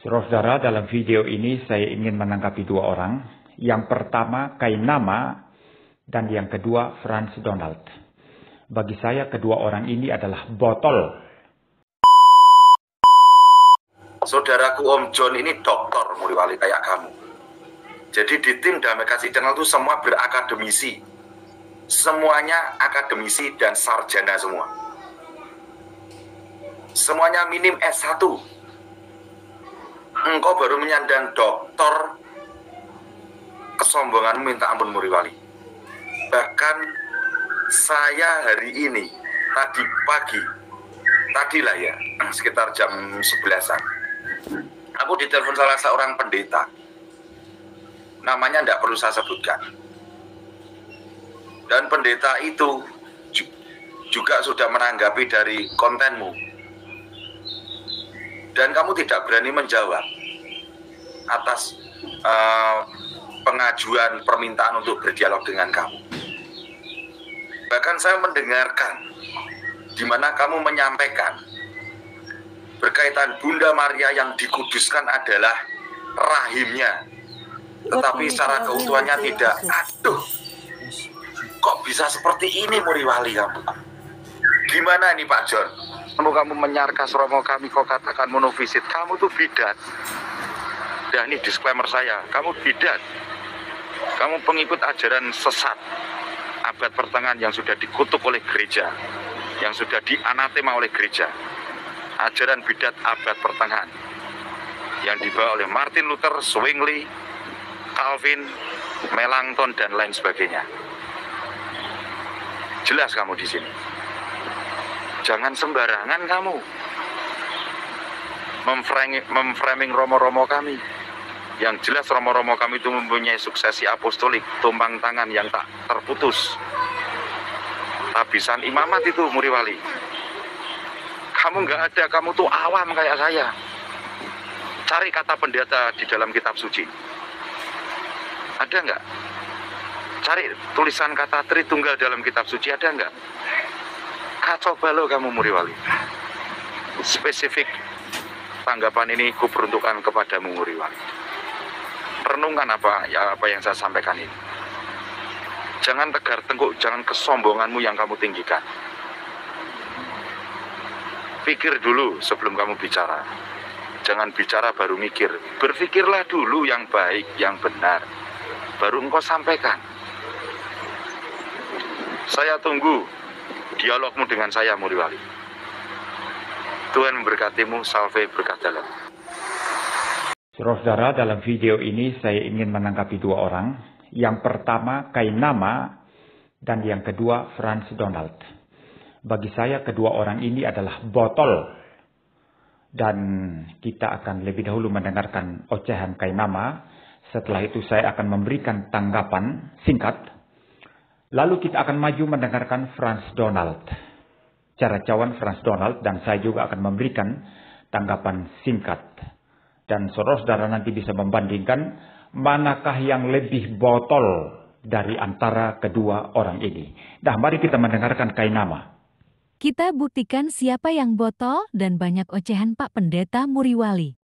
Saudara, dalam video ini saya ingin menanggapi dua orang. Yang pertama, Kainama, dan yang kedua, Frans Donald. Bagi saya, kedua orang ini adalah botol. Saudaraku Om John ini dokter Muriwali kayak kamu. Jadi di tim Damai Kasih Channel itu semua berakademisi. Semuanya akademisi dan sarjana semua. Semuanya minim S1. Engkau baru menyandang doktor, kesombonganmu minta ampun Muriwali. Bahkan saya hari ini, tadi pagi, tadilah ya, sekitar jam 11-an, aku ditelepon salah seorang pendeta. Namanya tidak perlu saya sebutkan. Dan pendeta itu juga sudah menanggapi dari kontenmu. Dan kamu tidak berani menjawab atas pengajuan permintaan untuk berdialog dengan kamu. Bahkan saya mendengarkan di mana kamu menyampaikan berkaitan Bunda Maria yang dikuduskan adalah rahimnya, tetapi secara keutuhannya tidak. Aduh, kok bisa seperti ini Muriwali kamu? Gimana ini Pak John? Kamu menyarkas Romo kami, kok katakan monofisit. Kamu tuh bidat. Dan ini disclaimer saya, kamu bidat. Kamu pengikut ajaran sesat abad pertengahan yang sudah dikutuk oleh gereja, yang sudah dianatema oleh gereja. Ajaran bidat abad pertengahan yang dibawa oleh Martin Luther, Zwingli, Calvin, Melanchthon dan lain sebagainya. Jelas kamu di sini. Jangan sembarangan kamu memframing romo-romo kami. Yang jelas romo-romo kami itu mempunyai suksesi apostolik, tumpang tangan yang tak terputus. Habisan imamat itu Muriwali. Kamu nggak ada, kamu tuh awam kayak saya. Cari kata pendeta di dalam kitab suci. Ada nggak? Cari tulisan kata Tritunggal dalam kitab suci, ada nggak? Kacau balau kamu Muriwali. Spesifik tanggapan ini kuperuntukkan kepadamu Muriwali. Renungkan apa yang saya sampaikan ini. Jangan tegar tengkuk, jangan kesombonganmu yang kamu tinggikan. Pikir dulu sebelum kamu bicara. Jangan bicara baru mikir. Berpikirlah dulu yang baik, yang benar. Baru engkau sampaikan. Saya tunggu dialogmu dengan saya Muriwali. Tuhan memberkatimu, salve berkat dalam. Saudara, dalam video ini saya ingin menanggapi dua orang. Yang pertama Kainama, dan yang kedua Frans Donald. Bagi saya kedua orang ini adalah botol. Dan kita akan lebih dahulu mendengarkan ocehan Kainama. Setelah itu saya akan memberikan tanggapan singkat. Lalu kita akan maju mendengarkan Frans Donald. Caracawan Frans Donald, dan saya juga akan memberikan tanggapan singkat. Dan saudara-saudara nanti bisa membandingkan manakah yang lebih botol dari antara kedua orang ini. Nah, mari kita mendengarkan Kainama. Kita buktikan siapa yang botol dan banyak ocehan Pak Pendeta Muriwali.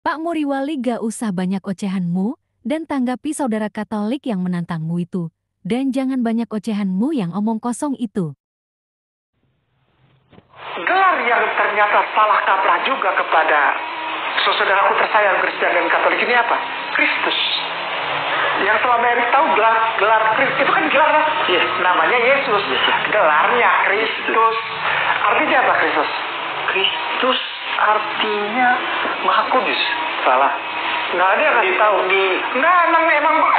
Pak Muriwali, gak usah banyak ocehanmu dan tanggapi saudara Katolik yang menantangmu itu. Dan jangan banyak ocehanmu yang omong kosong itu. Gelar yang ternyata salah kaprah juga kepada saudaraku tersayang Kristen dan Katolik ini apa? Kristus. Yang selama ini tahu gelar Kristus itu kan gelar namanya Yesus. Gelarnya Kristus. Artinya apa Kristus? Kristus artinya Maha Kudus. Salah. Nggak ada yang kasih tahu di. Nggak,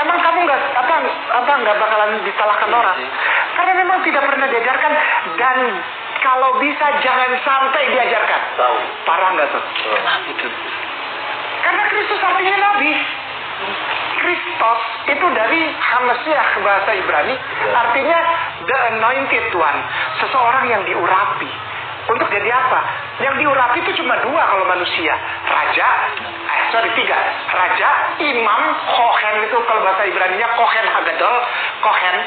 emang kamu nggak bakalan disalahkan orang. Karena memang tidak pernah diajarkan, dan kalau bisa jangan sampai diajarkan. Tahu. Parah nggak tuh? Kenapa itu? Karena Kristus artinya Nabi. Kristos itu dari Hamasiah bahasa Ibrani, artinya the anointed one, seseorang yang diurapi. Untuk jadi apa? Yang diurapi itu cuma dua kalau manusia. Tiga. Raja, imam, kohen itu kalau bahasa Ibraninya kohen hagadol, kohen,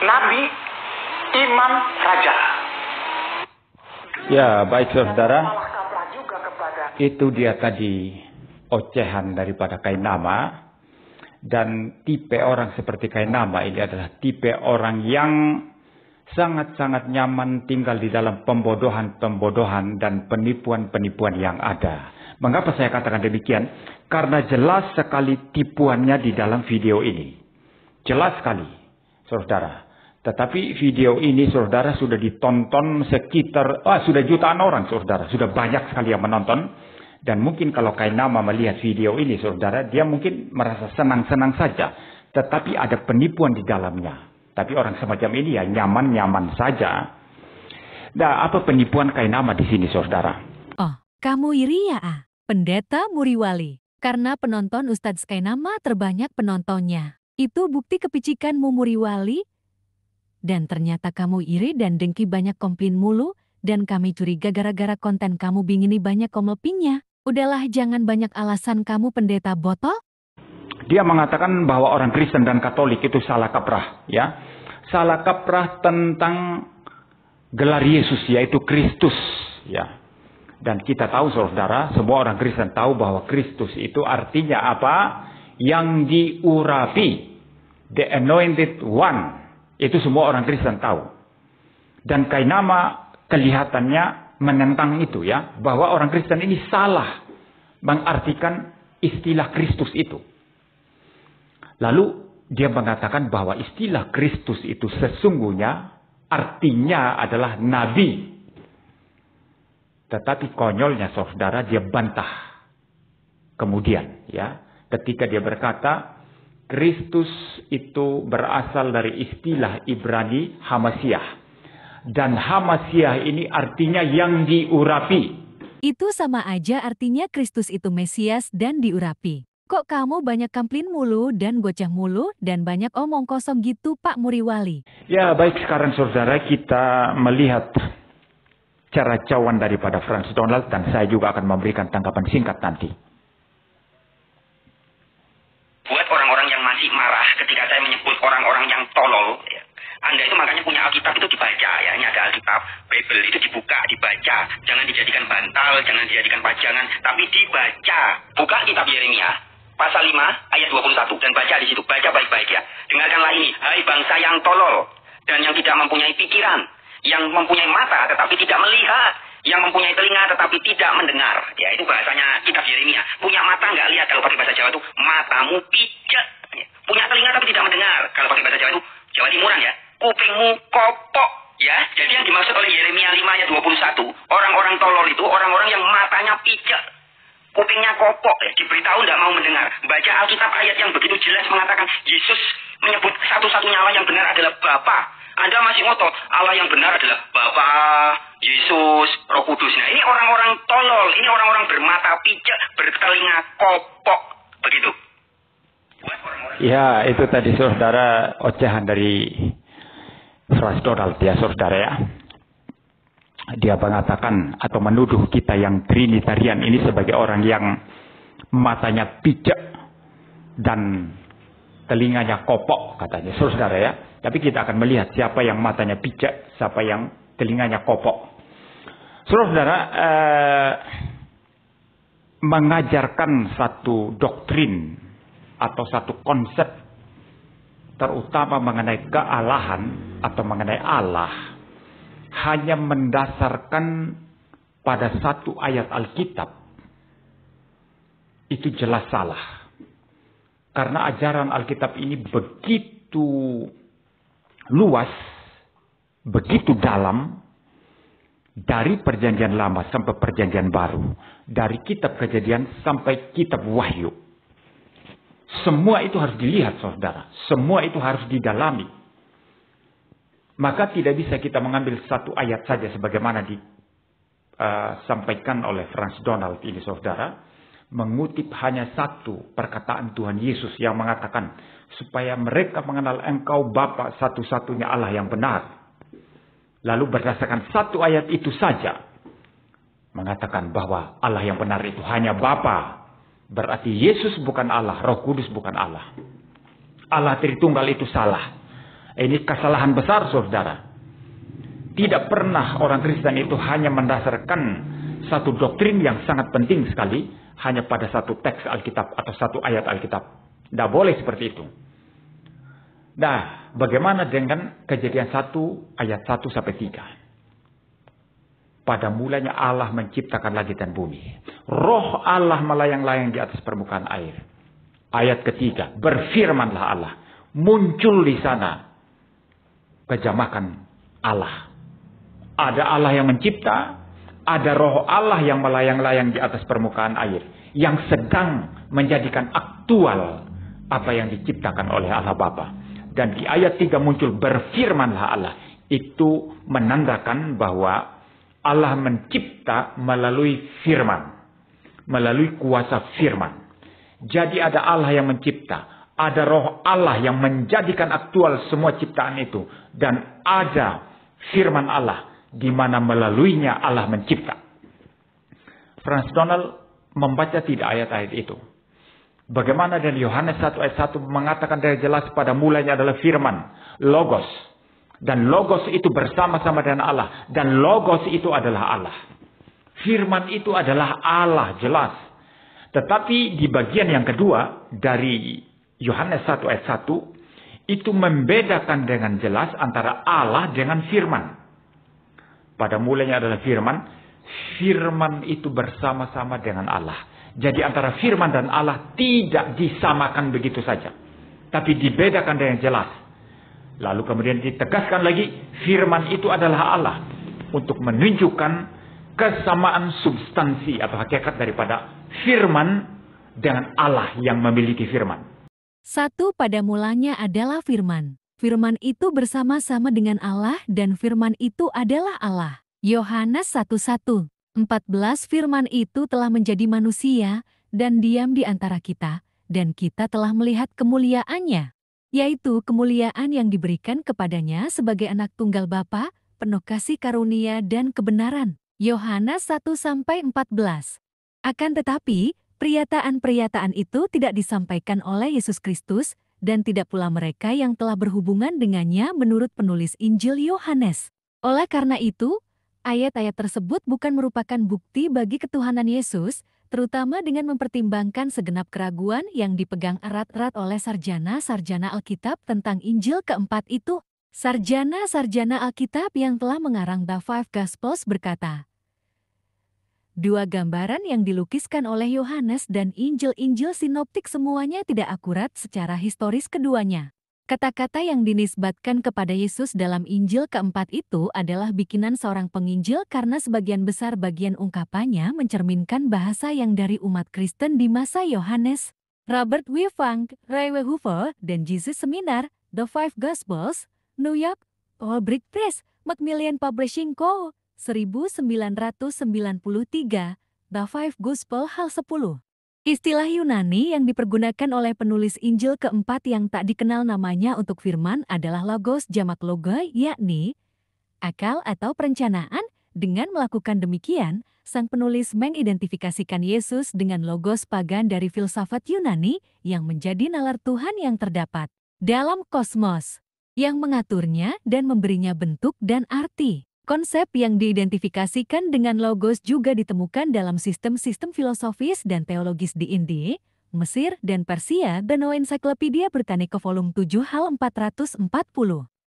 nabi, imam, raja. Ya, baik saudara. Itu dia tadi ocehan daripada Kainama. Dan tipe orang seperti Kainama ini adalah tipe orang yang sangat-sangat nyaman tinggal di dalam pembodohan-pembodohan dan penipuan-penipuan yang ada. Mengapa saya katakan demikian? Karena jelas sekali tipuannya di dalam video ini. Jelas sekali, saudara. Tetapi video ini, saudara, sudah ditonton sekitar, sudah jutaan orang, saudara. Sudah banyak sekali yang menonton. Dan mungkin kalau Kainama melihat video ini, saudara, dia mungkin merasa senang-senang saja. Tetapi ada penipuan di dalamnya. Tapi orang semacam ini ya nyaman-nyaman saja. Nah, apa penipuan Kainama di sini, saudara? Oh, kamu iri ya, Pendeta Muriwali. Karena penonton Ustadz Kainama terbanyak penontonnya. Itu bukti kepicikanmu, Muriwali. Dan ternyata kamu iri dan dengki banyak komplain mulu. Dan kami curiga gara-gara konten kamu bingini banyak komlepingnya. Udahlah, jangan banyak alasan kamu, pendeta botol. Dia mengatakan bahwa orang Kristen dan Katolik itu salah kaprah, ya. Salah kaprah tentang gelar Yesus, yaitu Kristus, ya. Dan kita tahu, saudara, semua orang Kristen tahu bahwa Kristus itu artinya apa? Yang diurapi, the anointed one. Itu semua orang Kristen tahu. Dan Kainama kelihatannya menentang itu, ya, bahwa orang Kristen ini salah mengartikan istilah Kristus itu. Lalu dia mengatakan bahwa istilah Kristus itu sesungguhnya artinya adalah nabi. Tetapi konyolnya, saudara, dia bantah. Kemudian, ya, ketika dia berkata Kristus itu berasal dari istilah Ibrani Hamasiah. Dan Hamasiah ini artinya yang diurapi. Itu sama aja artinya Kristus itu Mesias dan diurapi. Kok kamu banyak komplain mulu dan goceh mulu dan banyak omong kosong gitu, Pak Muriwali? Ya, baik, sekarang saudara kita melihat cara cawan daripada Frans Donald dan saya juga akan memberikan tanggapan singkat nanti. Buat orang-orang yang masih marah ketika saya menyebut orang-orang yang tolol, ya. Anda itu makanya punya Alkitab itu dibaca, ya. Ini ada Alkitab, Bible itu dibuka, dibaca. Jangan dijadikan bantal, jangan dijadikan pajangan, tapi dibaca. Buka kitab Yeremia, pasal 5, ayat 21, dan baca di situ. Baca baik-baik, ya. Dengarkanlah ini, hai bangsa yang tolol, dan yang tidak mempunyai pikiran, yang mempunyai mata tetapi tidak melihat, yang mempunyai telinga tetapi tidak mendengar. Ya, itu bahasanya kitab Yeremia. Punya mata nggak lihat, kalau pakai bahasa Jawa itu matamu pijak. Punya telinga tapi tidak mendengar, kalau pakai bahasa Jawa itu Jawa Timuran, ya. Kupingmu kopok, ya. Jadi yang dimaksud oleh Yeremia 5 ayat 21, orang-orang tolol itu orang-orang yang matanya pijak, kupingnya kopok, ya. Diberitahu tidak mau mendengar. Baca Alkitab ayat yang begitu jelas mengatakan Yesus menyebut satu-satunya Allah yang benar adalah Bapa. Anda masih ngotot Allah yang benar adalah Bapa, Yesus, Roh Kudus. Nah, ini orang-orang tolol, ini orang-orang bermata pijak, bertelinga kopok, begitu. Ya, itu tadi saudara ocehan dari Frans Donald, ya, saudara, ya. Dia mengatakan atau menuduh kita yang Trinitarian ini sebagai orang yang matanya pijak dan telinganya kopok, katanya, saudara, ya. Tapi kita akan melihat siapa yang matanya pijak, siapa yang telinganya kopok. Saudara, mengajarkan satu doktrin atau satu konsep terutama mengenai kealahan atau mengenai Allah hanya mendasarkan pada satu ayat Alkitab, itu jelas salah. Karena ajaran Alkitab ini begitu luas, begitu dalam, dari perjanjian lama sampai perjanjian baru, dari kitab Kejadian sampai kitab Wahyu. Semua itu harus dilihat, saudara. Semua itu harus didalami. Maka tidak bisa kita mengambil satu ayat saja sebagaimana disampaikan oleh Frans Donald ini, saudara. Mengutip hanya satu perkataan Tuhan Yesus yang mengatakan, supaya mereka mengenal Engkau Bapa satu-satunya Allah yang benar. Lalu berdasarkan satu ayat itu saja, mengatakan bahwa Allah yang benar itu hanya Bapa. Berarti Yesus bukan Allah, Roh Kudus bukan Allah. Allah Tritunggal itu salah. Ini kesalahan besar, saudara. Tidak pernah orang Kristen itu hanya mendasarkan satu doktrin yang sangat penting sekali hanya pada satu teks Alkitab atau satu ayat Alkitab. Tidak boleh seperti itu. Nah, bagaimana dengan Kejadian 1 ayat 1 sampai 3? Pada mulanya Allah menciptakan langit dan bumi. Roh Allah melayang-layang di atas permukaan air. Ayat ketiga, berfirmanlah Allah. Muncul di sana kejamakan Allah. Ada Allah yang mencipta, ada roh Allah yang melayang-layang di atas permukaan air. Yang sedang menjadikan aktual apa yang diciptakan oleh Allah Bapa. Dan di ayat 3 muncul berfirmanlah Allah. Itu menandakan bahwa Allah mencipta melalui firman. Melalui kuasa firman. Jadi ada Allah yang mencipta. Ada roh Allah yang menjadikan aktual semua ciptaan itu. Dan ada firman Allah. Di mana melaluinya Allah mencipta. Frans Donald membaca tidak ayat-ayat itu. Bagaimana dari Yohanes 1 ayat 1 mengatakan dari jelas pada mulanya adalah firman. Logos. Dan logos itu bersama-sama dengan Allah. Dan logos itu adalah Allah. Firman itu adalah Allah, jelas. Tetapi di bagian yang kedua dari Yohanes 1 ayat 1. Itu membedakan dengan jelas antara Allah dengan firman. Pada mulanya adalah firman. Firman itu bersama-sama dengan Allah. Jadi antara firman dan Allah tidak disamakan begitu saja. Tapi dibedakan dengan jelas. Lalu kemudian ditegaskan lagi, firman itu adalah Allah. Untuk menunjukkan kesamaan substansi atau hakikat daripada firman dengan Allah yang memiliki firman. 1. Pada mulanya adalah firman. Firman itu bersama-sama dengan Allah dan firman itu adalah Allah. Yohanes 1:1. 14 Firman itu telah menjadi manusia dan diam di antara kita, dan kita telah melihat kemuliaannya, yaitu kemuliaan yang diberikan kepadanya sebagai anak tunggal Bapa, penuh kasih karunia dan kebenaran. Yohanes 1-14. Akan tetapi, pernyataan-pernyataan itu tidak disampaikan oleh Yesus Kristus, dan tidak pula mereka yang telah berhubungan dengannya menurut penulis Injil Yohanes. Oleh karena itu, ayat-ayat tersebut bukan merupakan bukti bagi ketuhanan Yesus, terutama dengan mempertimbangkan segenap keraguan yang dipegang erat-erat oleh sarjana-sarjana Alkitab tentang Injil keempat itu. Sarjana-sarjana Alkitab yang telah mengarang The Five Gospels berkata, dua gambaran yang dilukiskan oleh Yohanes dan Injil-Injil sinoptik semuanya tidak akurat secara historis keduanya. Kata-kata yang dinisbatkan kepada Yesus dalam Injil keempat itu adalah bikinan seorang penginjil karena sebagian besar bagian ungkapannya mencerminkan bahasa yang dari umat Kristen di masa Yohanes. Robert W. Funk, Ray W. Hoover, dan Jesus Seminar, The Five Gospels, New York, Paul Brick Press, Macmillan Publishing Co., 1993, The Five Gospel hal 10. Istilah Yunani yang dipergunakan oleh penulis Injil keempat yang tak dikenal namanya untuk firman adalah logos jamak logoi, yakni akal atau perencanaan. Dengan melakukan demikian, sang penulis mengidentifikasikan Yesus dengan logos pagan dari filsafat Yunani yang menjadi nalar Tuhan yang terdapat dalam kosmos, yang mengaturnya dan memberinya bentuk dan arti. Konsep yang diidentifikasikan dengan logos juga ditemukan dalam sistem-sistem filosofis dan teologis di India, Mesir, dan Persia. The New Encyclopedia Britannica volume 7 hal 440.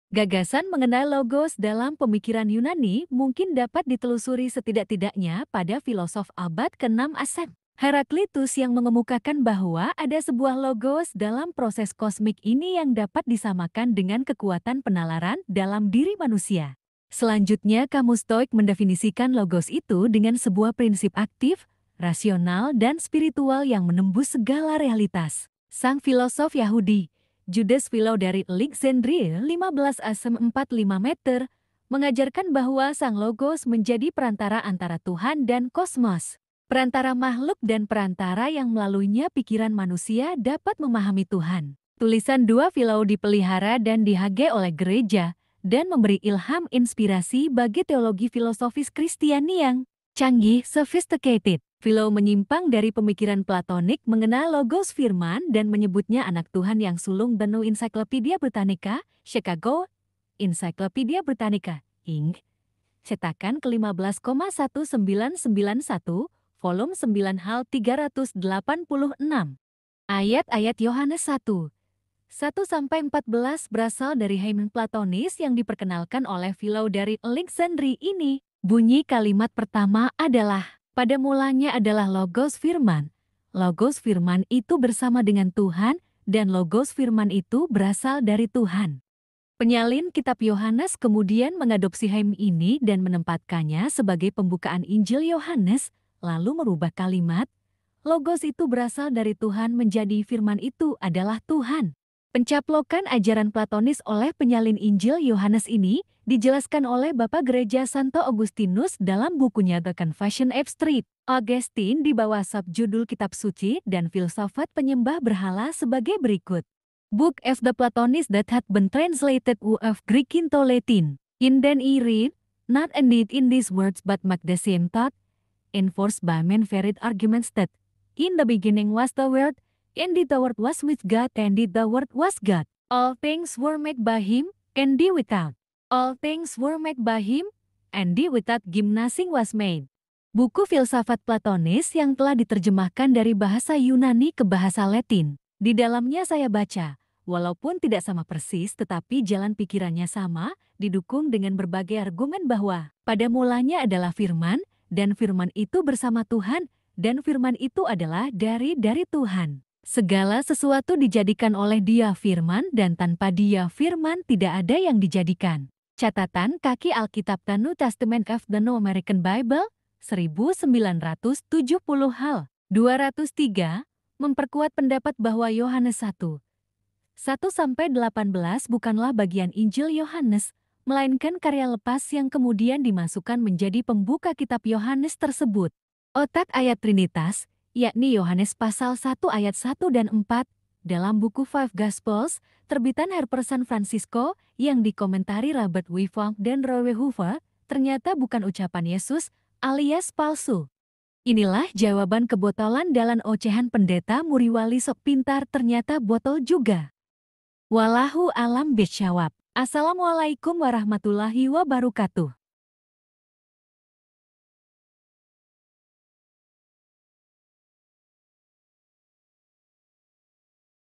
Gagasan mengenai logos dalam pemikiran Yunani mungkin dapat ditelusuri setidak-tidaknya pada filosof abad ke-6 Asep, Heraklitus, yang mengemukakan bahwa ada sebuah logos dalam proses kosmik ini yang dapat disamakan dengan kekuatan penalaran dalam diri manusia. Selanjutnya, kamus Stoik mendefinisikan logos itu dengan sebuah prinsip aktif, rasional, dan spiritual yang menembus segala realitas. Sang filosof Yahudi, Judas Philo dari Alexandria 15 Asem 45 meter, mengajarkan bahwa sang logos menjadi perantara antara Tuhan dan kosmos. Perantara makhluk dan perantara yang melaluinya pikiran manusia dapat memahami Tuhan. Tulisan dua Philo dipelihara dan dihargai oleh gereja, dan memberi ilham inspirasi bagi teologi filosofis Kristiani yang canggih, sophisticated. Philo menyimpang dari pemikiran Platonik mengenal logos firman dan menyebutnya anak Tuhan yang sulung. The New Encyclopedia Britannica, Chicago, Encyclopedia Britannica, Inc., cetakan ke-15,1991, volume 9 hal 386. Ayat-ayat Yohanes 1. 1-14 berasal dari haimen Platonis yang diperkenalkan oleh Philo dari Alexandria ini. Bunyi kalimat pertama adalah, pada mulanya adalah Logos Firman. Logos Firman itu bersama dengan Tuhan, dan Logos Firman itu berasal dari Tuhan. Penyalin kitab Yohanes kemudian mengadopsi haimen ini dan menempatkannya sebagai pembukaan Injil Yohanes, lalu merubah kalimat, Logos itu berasal dari Tuhan menjadi firman itu adalah Tuhan. Pencaplokan ajaran Platonis oleh penyalin Injil Yohanes ini dijelaskan oleh Bapak Gereja Santo Augustinus dalam bukunya The Confession Abstract. Augustine di bawah subjudul Kitab Suci dan Filsafat Penyembah Berhala sebagai berikut. Book of the Platonis that had been translated of Greek into Latin. In then I read, not indeed in these words but make the same thought, enforced by men varied arguments that, in the beginning was the Word, and the Word was with God, and the Word was God. All things were made by Him, and without. All things were made by Him, and without Him nothing was made. Buku filsafat Platonis yang telah diterjemahkan dari bahasa Yunani ke bahasa Latin. Di dalamnya saya baca, walaupun tidak sama persis tetapi jalan pikirannya sama, didukung dengan berbagai argumen bahwa pada mulanya adalah firman, dan firman itu bersama Tuhan, dan firman itu adalah dari Tuhan. Segala sesuatu dijadikan oleh Dia firman dan tanpa Dia firman tidak ada yang dijadikan. Catatan kaki Alkitab The New Testament of the New American Bible, 1970 hal. 203, memperkuat pendapat bahwa Yohanes 1. 1-18 bukanlah bagian Injil Yohanes, melainkan karya lepas yang kemudian dimasukkan menjadi pembuka kitab Yohanes tersebut. Otak ayat Trinitas, yakni Yohanes pasal 1 ayat 1 dan 4, dalam buku Five Gospels, terbitan Harper San Francisco, yang dikomentari Robert W. Funk dan Roy Hoover, ternyata bukan ucapan Yesus, alias palsu. Inilah jawaban kebotolan dalam ocehan pendeta Muriwali sok pintar ternyata botol juga. Wallahu alam bishawab. Assalamualaikum warahmatullahi wabarakatuh.